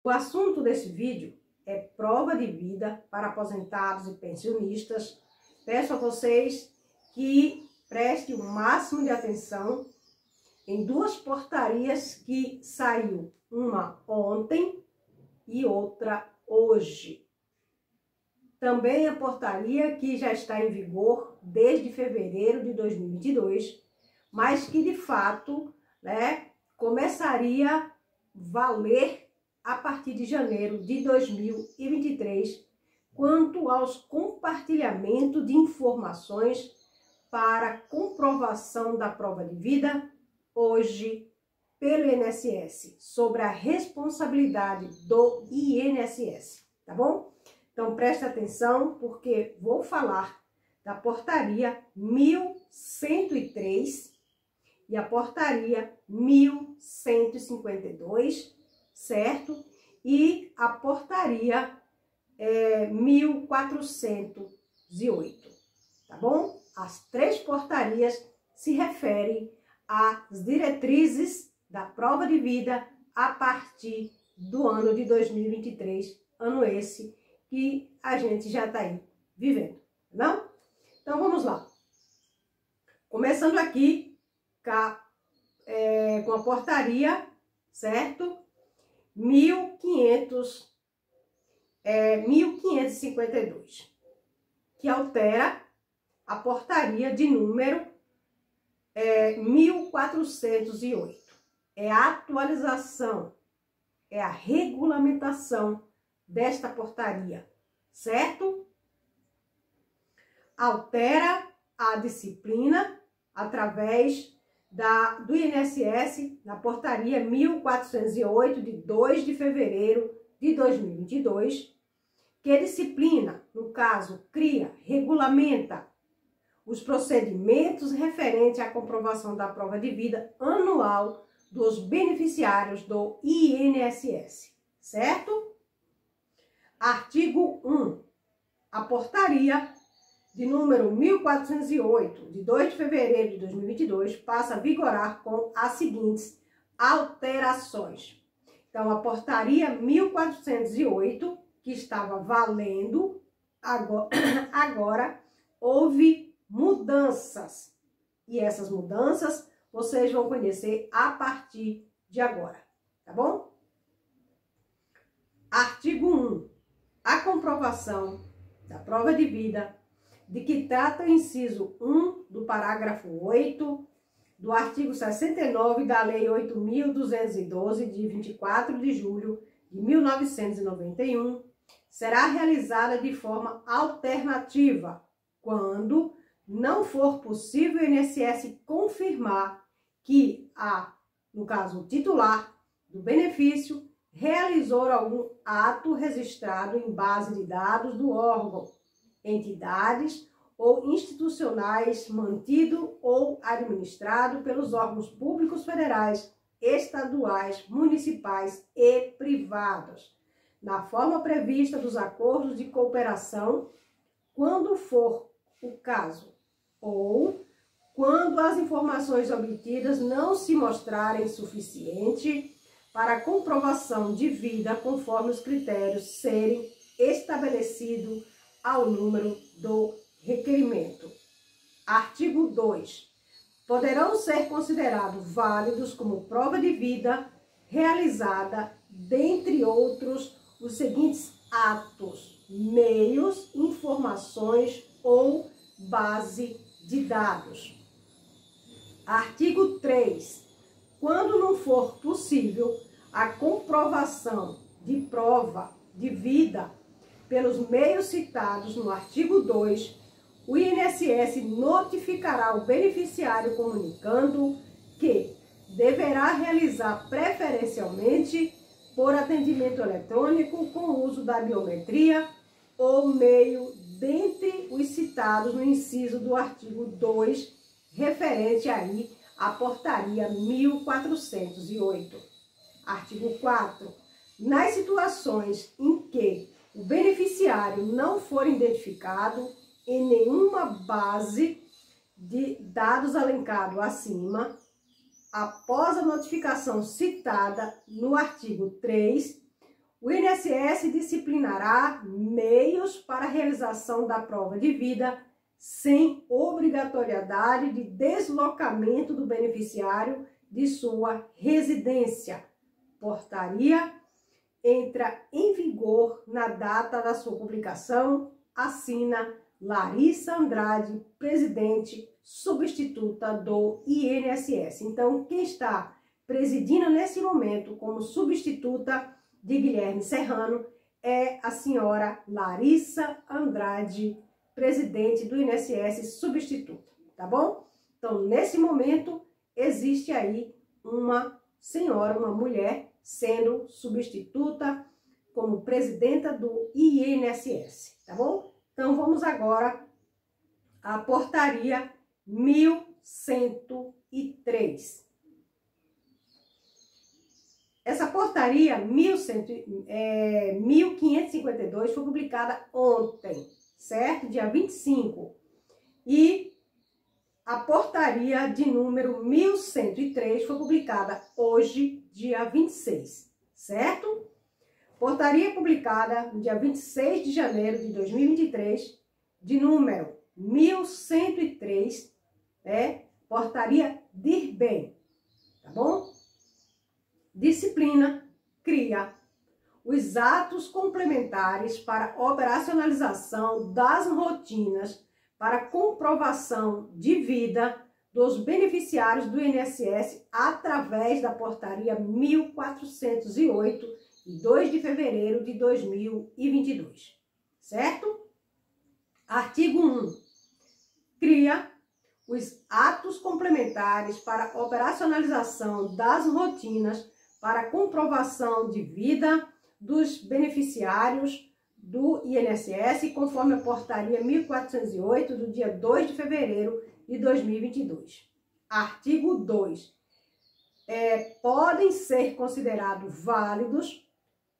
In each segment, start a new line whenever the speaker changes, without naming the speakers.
O assunto desse vídeo é prova de vida para aposentados e pensionistas. Peço a vocês que prestem o máximo de atenção em duas portarias que saiu, uma ontem e outra hoje. Também a portaria que já está em vigor desde fevereiro de 2022, mas que de fato, começaria a valer a partir de janeiro de 2023, quanto aos compartilhamentos de informações para comprovação da prova de vida, hoje pelo INSS, sobre a responsabilidade do INSS, tá bom? Então preste atenção, porque vou falar da portaria 1103 e a portaria 1152, certo? E a portaria 1408, tá bom? As três portarias se referem às diretrizes da prova de vida a partir do ano de 2023, ano esse que a gente já está aí vivendo, não? Então vamos lá. Começando aqui com a portaria, certo? 1552, que altera a portaria de número 1408. É a atualização, é a regulamentação desta portaria, certo? Altera a disciplina através do INSS, na portaria 1408, de 2 de fevereiro de 2022, que disciplina, no caso, cria, regulamenta os procedimentos referentes à comprovação da prova de vida anual dos beneficiários do INSS, certo? Artigo 1. A portaria de número 1408, de 2 de fevereiro de 2022, passa a vigorar com as seguintes alterações. Então, a portaria 1408, que estava valendo, agora houve mudanças. E essas mudanças vocês vão conhecer a partir de agora, tá bom? Artigo 1. A comprovação da prova de vida de que trata o inciso 1 do parágrafo 8 do artigo 69 da Lei 8.212, de 24 de julho de 1991, será realizada de forma alternativa, quando não for possível o INSS confirmar que no caso, o titular do benefício realizou algum ato registrado em base de dados do órgão, entidades ou institucionais mantido ou administrado pelos órgãos públicos federais, estaduais, municipais e privados, na forma prevista dos acordos de cooperação, quando for o caso, ou quando as informações obtidas não se mostrarem suficientes para a comprovação de vida conforme os critérios serem estabelecidos ao número do requerimento. Artigo 2. Poderão ser considerados válidos como prova de vida realizada, dentre outros, os seguintes atos, meios, informações ou base de dados. Artigo 3. Quando não for possível a comprovação de prova de vida pelos meios citados no artigo 2, o INSS notificará o beneficiário comunicando que deverá realizar preferencialmente por atendimento eletrônico com uso da biometria ou meio dentre os citados no inciso do artigo 2, referente aí à portaria 1408. Artigo 4. Nas situações em que o beneficiário não for identificado em nenhuma base de dados elencado acima, após a notificação citada no artigo 3, O INSS disciplinará meios para a realização da prova de vida sem obrigatoriedade de deslocamento do beneficiário de sua residência. Portaria entra em vigor na data da sua publicação. Assina Larissa Andrade, presidente substituta do INSS. Então, quem está presidindo nesse momento como substituta de Guilherme Serrano é a senhora Larissa Andrade, presidente do INSS substituta, tá bom? Então, nesse momento, existe aí uma senhora, uma mulher, sendo substituta como presidenta do INSS, tá bom? Então, vamos agora à portaria 1103. Essa portaria 1552 foi publicada ontem, certo? Dia 25. E a portaria de número 1103 foi publicada hoje, dia 26, certo? Portaria publicada no dia 26 de janeiro de 2023, de número 1103, portaria DIRBEM, tá bom? Disciplina cria os atos complementares para operacionalização das rotinas para comprovação de vida dos beneficiários do INSS através da portaria 1408, de 2 de fevereiro de 2022, certo? Artigo 1. Cria os atos complementares para operacionalização das rotinas para comprovação de vida dos beneficiários do INSS, conforme a portaria 1408, do dia 2 de fevereiro de 2022. Artigo 2. Podem ser considerados válidos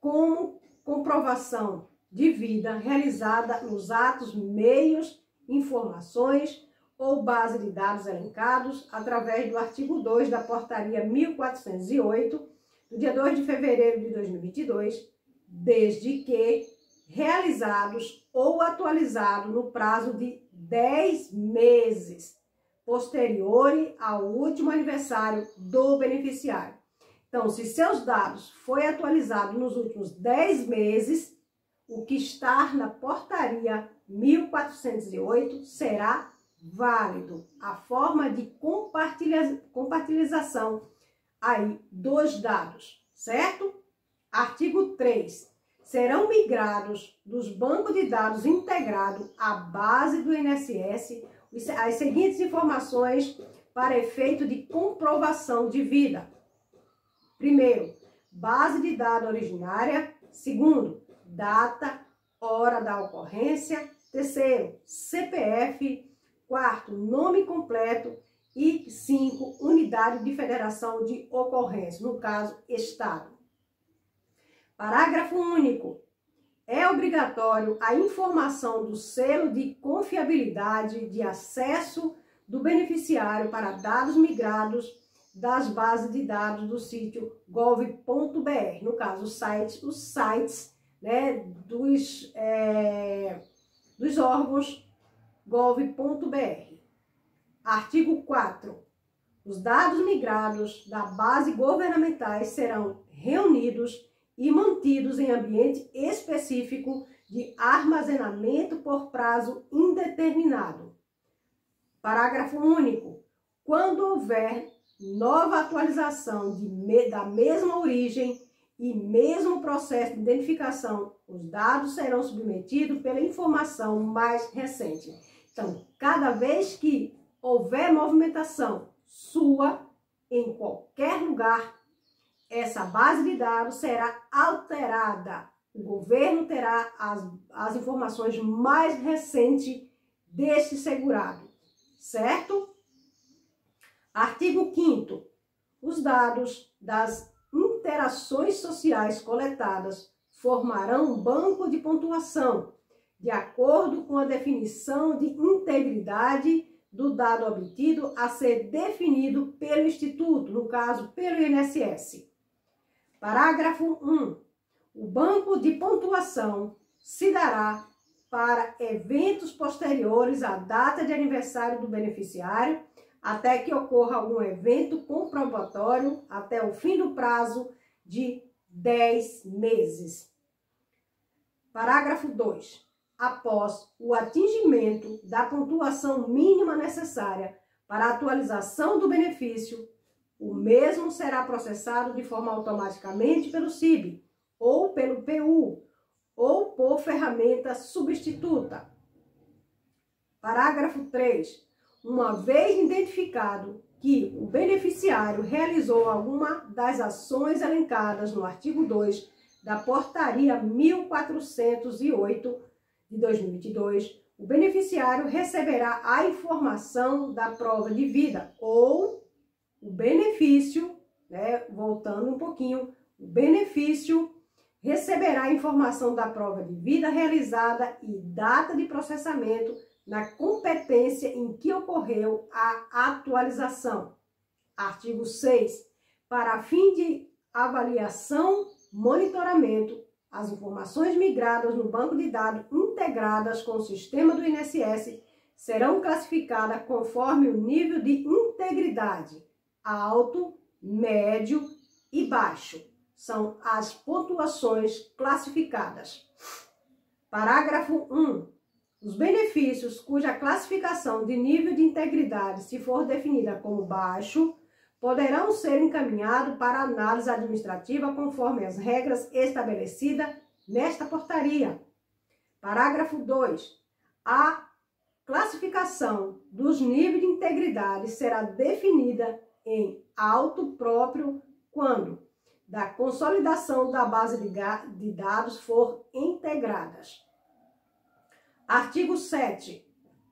como comprovação de vida realizada nos atos, meios, informações ou base de dados elencados através do artigo 2 da portaria 1408, do dia 2 de fevereiro de 2022, desde que realizados ou atualizados no prazo de 10 meses posterior ao último aniversário do beneficiário. Então, se seus dados foi atualizado nos últimos 10 meses, o que está na portaria 1408 será válido. A forma de compartilhação aí dos dados, certo? Artigo 3. Serão migrados dos bancos de dados integrados à base do INSS as seguintes informações para efeito de comprovação de vida. Primeiro, base de dados originária. Segundo, data, hora da ocorrência. Terceiro, CPF. Quarto, nome completo. E 5, unidade de federação de ocorrência, no caso, Estado. Parágrafo único. É obrigatório a informação do selo de confiabilidade de acesso do beneficiário para dados migrados das bases de dados do sítio gov.br, no caso, os sites dos órgãos gov.br. Artigo 4. Os dados migrados da base governamentais serão reunidos e mantidos em ambiente específico de armazenamento por prazo indeterminado. Parágrafo único. Quando houver nova atualização da mesma origem e mesmo processo de identificação, os dados serão submetidos pela informação mais recente. Então, cada vez que houver movimentação sua em qualquer lugar, essa base de dados será alterada. O governo terá as informações mais recentes deste segurado, certo? Artigo 5º. Os dados das interações sociais coletadas formarão um banco de pontuação, de acordo com a definição de integridade do dado obtido a ser definido pelo Instituto, no caso, pelo INSS. Parágrafo 1. O banco de pontuação se dará para eventos posteriores à data de aniversário do beneficiário, até que ocorra algum evento comprobatório até o fim do prazo de 10 meses. Parágrafo 2. Após o atingimento da pontuação mínima necessária para a atualização do benefício, o mesmo será processado de forma automaticamente pelo CIB, ou pelo PU, ou por ferramenta substituta. Parágrafo 3. Uma vez identificado que o beneficiário realizou alguma das ações elencadas no artigo 2 da Portaria 1408 de 2022, o beneficiário receberá a informação da prova de vida ou o benefício, voltando um pouquinho, o benefício receberá a informação da prova de vida realizada e data de processamento na competência em que ocorreu a atualização. Artigo 6. Para fim de avaliação, monitoramento, as informações migradas no banco de dados integradas com o sistema do INSS serão classificadas conforme o nível de integridade, alto, médio e baixo. São as pontuações classificadas. Parágrafo 1. Os benefícios cuja classificação de nível de integridade se for definida como baixo, poderão ser encaminhados para análise administrativa conforme as regras estabelecidas nesta portaria. Parágrafo 2. A classificação dos níveis de integridade será definida em auto próprio quando da consolidação da base de dados for integradas. Artigo 7.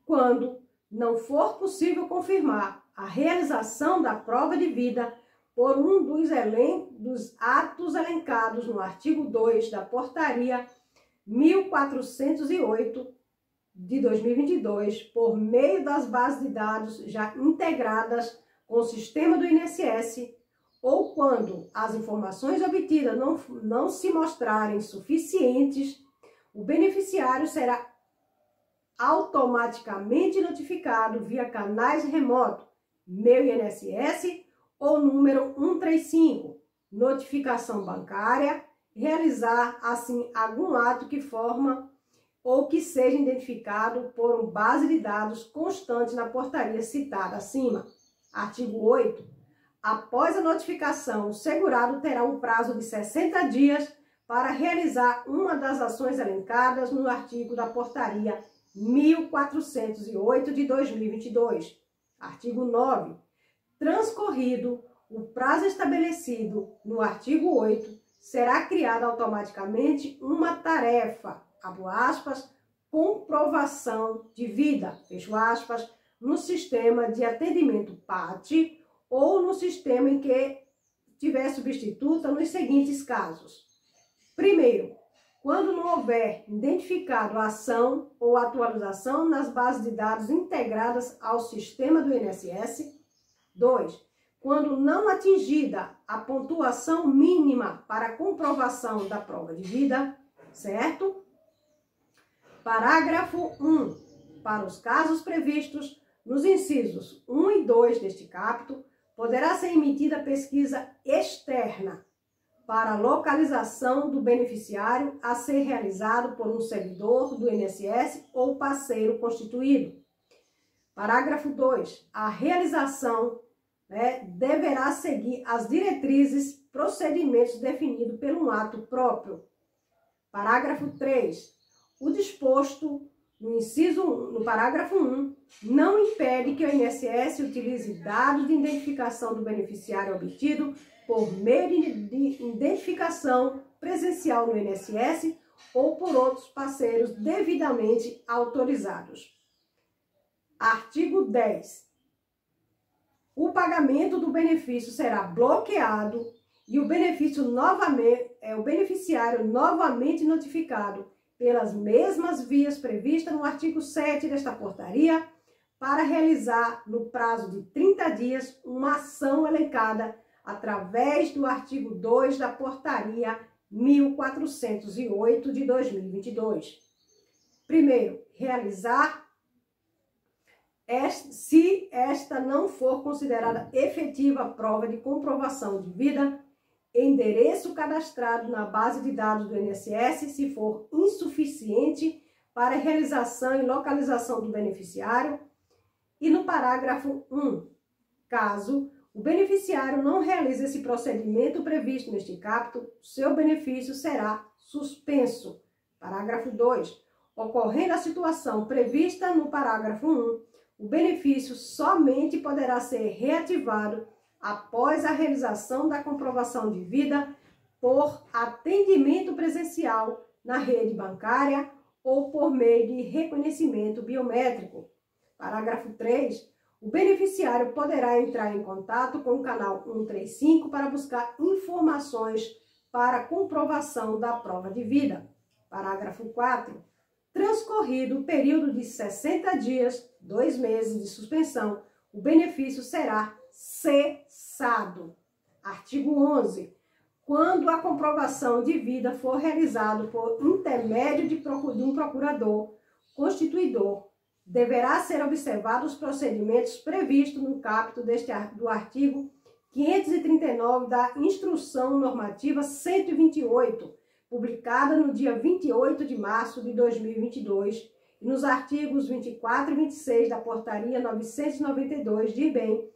Quando não for possível confirmar a realização da prova de vida por um dos atos elencados no artigo 2 da Portaria 1408 de 2022, por meio das bases de dados já integradas com o sistema do INSS, ou quando as informações obtidas não se mostrarem suficientes, o beneficiário será automaticamente notificado via canais remotos, Meu INSS ou número 135, notificação bancária, realizar assim algum ato que forma ou que seja identificado por uma base de dados constante na portaria citada acima. Artigo 8. Após a notificação, o segurado terá um prazo de 60 dias para realizar uma das ações elencadas no artigo da Portaria 1408 de 2022. Artigo 9. Transcorrido o prazo estabelecido no artigo 8, será criada automaticamente uma tarefa, abre aspas, comprovação de vida, fecho aspas, no sistema de atendimento PAT ou no sistema em que tiver substituta nos seguintes casos. Primeiro, quando não houver identificado a ação ou atualização nas bases de dados integradas ao sistema do INSS. 2. Quando não atingida a pontuação mínima para comprovação da prova de vida, certo? Parágrafo 1. Para os casos previstos nos incisos 1 e 2 deste capítulo, poderá ser emitida pesquisa externa para a localização do beneficiário a ser realizado por um servidor do INSS ou parceiro constituído. Parágrafo 2. A realização deverá seguir as diretrizes, procedimentos definidos por um ato próprio. Parágrafo 3. O disposto no parágrafo 1 não impede que o INSS utilize dados de identificação do beneficiário obtido por meio de identificação presencial no INSS ou por outros parceiros devidamente autorizados. Artigo 10. O pagamento do benefício será bloqueado e o beneficiário novamente notificado pelas mesmas vias previstas no artigo 7 desta portaria para realizar, no prazo de 30 dias, uma ação elencada através do artigo 2 da Portaria 1408 de 2022. Primeiro, realizar, se esta não for considerada efetiva a prova de comprovação de vida, endereço cadastrado na base de dados do INSS, se for insuficiente para a realização e localização do beneficiário. E no parágrafo 1, caso o beneficiário não realize esse procedimento previsto neste capítulo, seu benefício será suspenso. Parágrafo 2. Ocorrendo a situação prevista no parágrafo 1, o benefício somente poderá ser reativado após a realização da comprovação de vida por atendimento presencial na rede bancária ou por meio de reconhecimento biométrico. Parágrafo 3. O beneficiário poderá entrar em contato com o canal 135 para buscar informações para comprovação da prova de vida. Parágrafo 4. Transcorrido o período de 60 dias, 2 meses de suspensão, o benefício será cessado. Artigo 11. Quando a comprovação de vida for realizada por intermédio de um procurador constituidor, deverá ser observados os procedimentos previstos no capítulo do artigo 539 da Instrução Normativa 128, publicada no dia 28 de março de 2022, e nos artigos 24 e 26 da Portaria 992 de IBEM,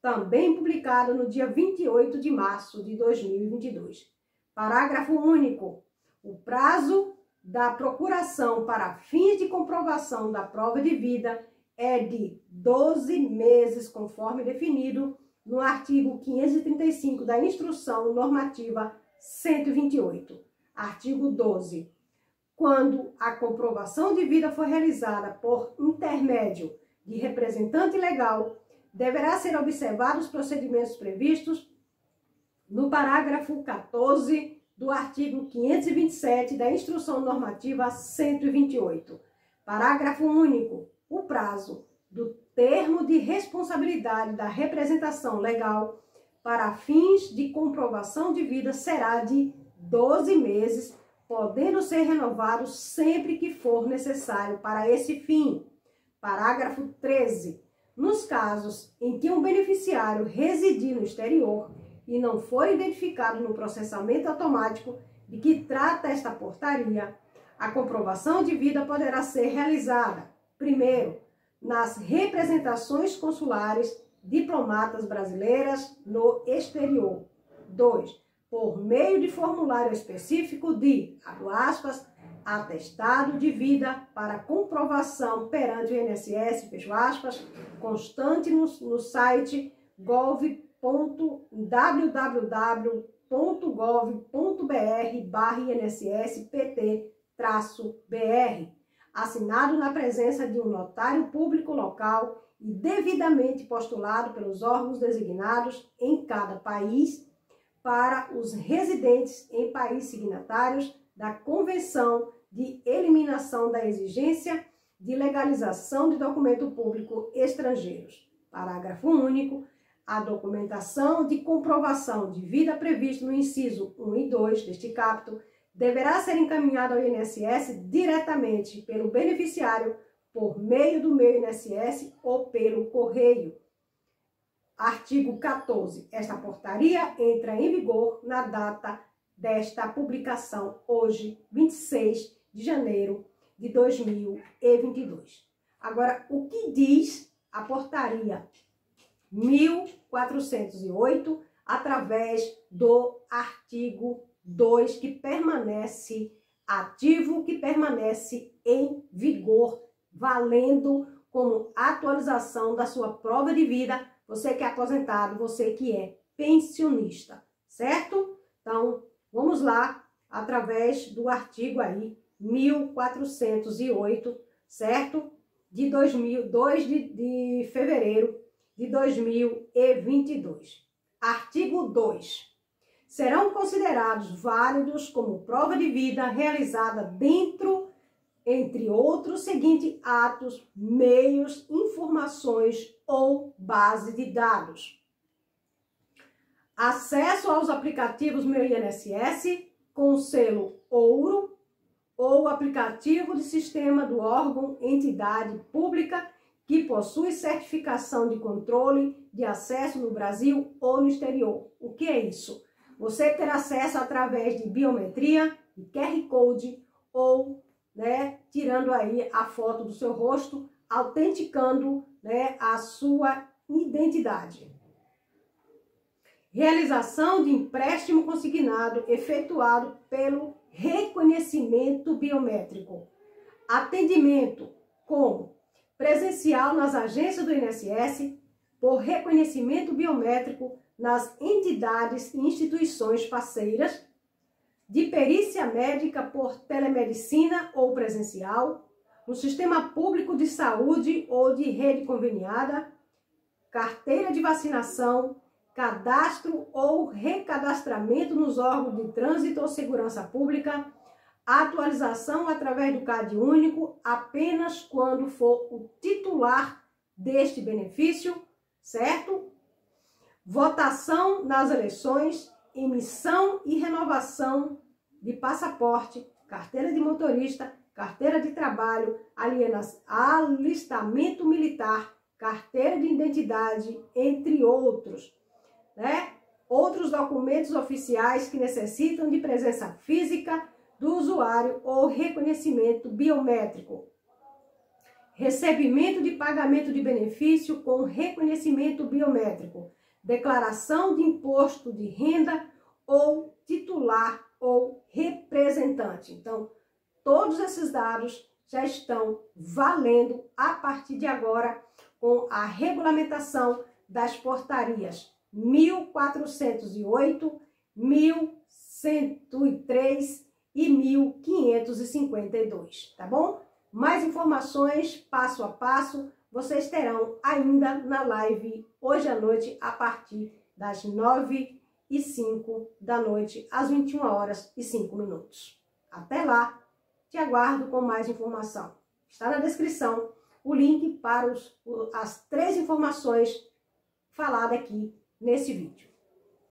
também publicado no dia 28 de março de 2022. Parágrafo único. O prazo da procuração para fins de comprovação da prova de vida é de 12 meses, conforme definido no artigo 535 da Instrução Normativa 128. Artigo 12. Quando a comprovação de vida for realizada por intermédio de representante legal, deverá ser observados os procedimentos previstos no parágrafo 14 do artigo 527 da Instrução Normativa 128. Parágrafo único. O prazo do termo de responsabilidade da representação legal para fins de comprovação de vida será de 12 meses, podendo ser renovado sempre que for necessário para esse fim. Parágrafo 13. Nos casos em que um beneficiário residir no exterior e não for identificado no processamento automático de que trata esta portaria, a comprovação de vida poderá ser realizada, primeiro, nas representações consulares diplomatas brasileiras no exterior. 2. Por meio de formulário específico de, abre aspas, atestado de vida para comprovação perante o INSS, fecho aspas, constante no site www.gov.br/INSS-PT-BR, assinado na presença de um notário público local e devidamente postulado pelos órgãos designados em cada país para os residentes em países signatários da Convenção de Eliminação da Exigência de Legalização de Documento Público Estrangeiros. Parágrafo único. A documentação de comprovação de vida prevista no inciso 1 e 2 deste capítulo deverá ser encaminhada ao INSS diretamente pelo beneficiário por meio do meu INSS ou pelo correio. Artigo 14. Esta portaria entra em vigor na data desta publicação, hoje, 26 de janeiro de 2022. Agora, o que diz a portaria 1408 através do artigo 2, que permanece ativo, que permanece em vigor, valendo como atualização da sua prova de vida, você que é aposentado, você que é pensionista, certo? Então, vamos lá, através do artigo aí, 1408, certo? De 2 de fevereiro de 2022. Artigo 2. Serão considerados válidos como prova de vida realizada dentro, entre outros, seguintes atos, meios, informações ou base de dados: acesso aos aplicativos Meu INSS, com o selo ouro ou aplicativo de sistema do órgão, entidade pública que possui certificação de controle de acesso no Brasil ou no exterior. O que é isso? Você ter acesso através de biometria, de QR Code ou, tirando aí a foto do seu rosto, autenticando, a sua identidade. Realização de empréstimo consignado efetuado pelo reconhecimento biométrico. Atendimento como presencial nas agências do INSS, por reconhecimento biométrico nas entidades e instituições parceiras, de perícia médica por telemedicina ou presencial, no sistema público de saúde ou de rede conveniada, carteira de vacinação, cadastro ou recadastramento nos órgãos de trânsito ou segurança pública, atualização através do CAD único apenas quando for o titular deste benefício, certo? Votação nas eleições, emissão e renovação de passaporte, carteira de motorista, carteira de trabalho, alistamento militar, carteira de identidade, entre outros, Outros documentos oficiais que necessitam de presença física do usuário ou reconhecimento biométrico. Recebimento de pagamento de benefício com reconhecimento biométrico. Declaração de imposto de renda ou titular ou representante. Então, todos esses dados já estão valendo a partir de agora com a regulamentação das portarias 1408, 1103 e 1552, tá bom? Mais informações, passo a passo, vocês terão ainda na live hoje à noite, a partir das 9h05 da noite, às 21h05. Até lá, te aguardo com mais informação. Está na descrição o link para as 3 informações faladas aqui nesse vídeo.